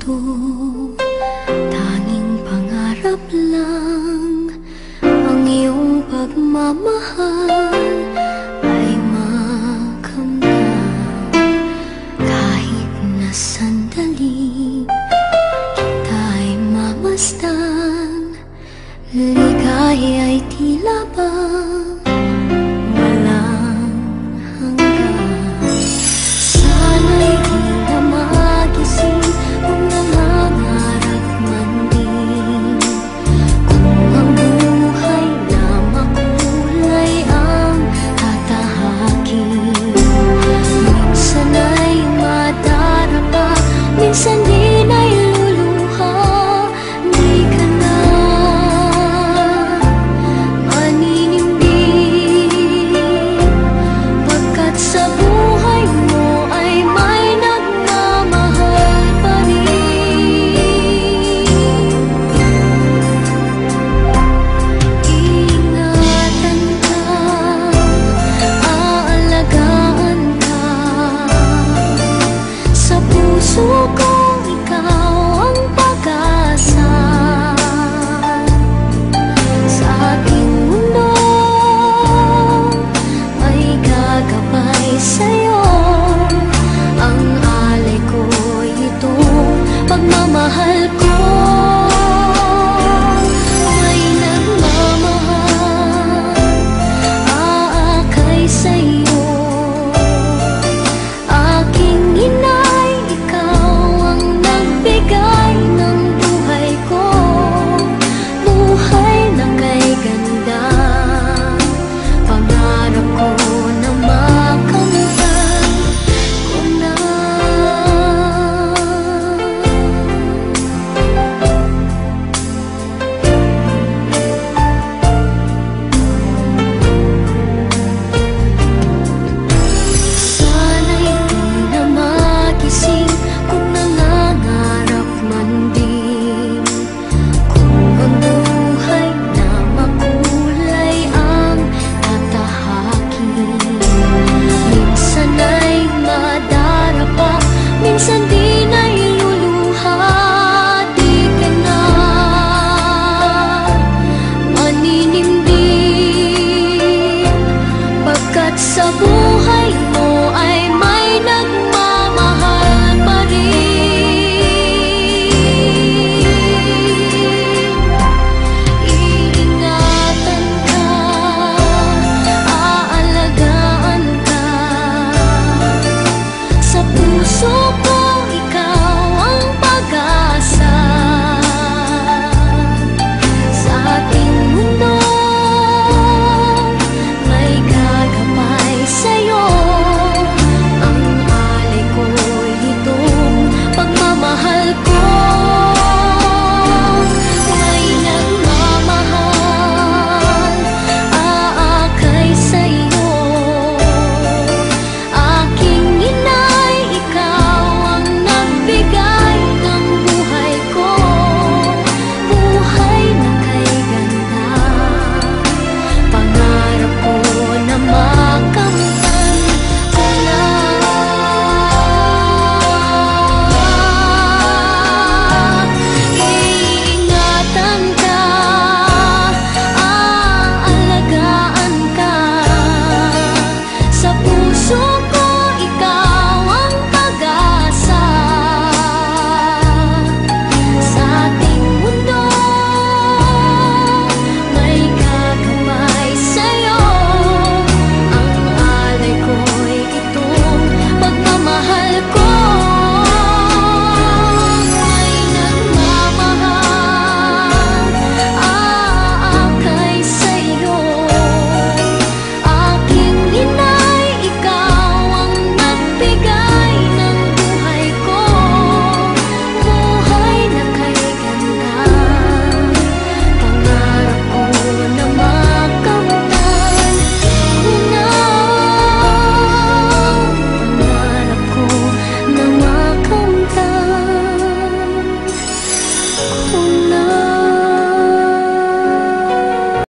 ito, tanging pangarap lang. Ang iyong pagmamahal ay makamdam. Kahit na sandali kita'y mamasdan, ligaya ay tila bang walang hanggan. Sana'y di na magising kung nangangarap man din, kung ang buhay na makulay ang tatahakin. Minsan ay madarapa, minsan din ay luluha. Di ka na maninindig, pagkat sa buhay mo ay may nagmamahal pa rin. Ingatan ka, aalagaan ka, sa puso ko ikaw ang pag-asa. Sa aking mundo ay gagabay sa'yo, ang alay ko'y itong pagmamahal ko.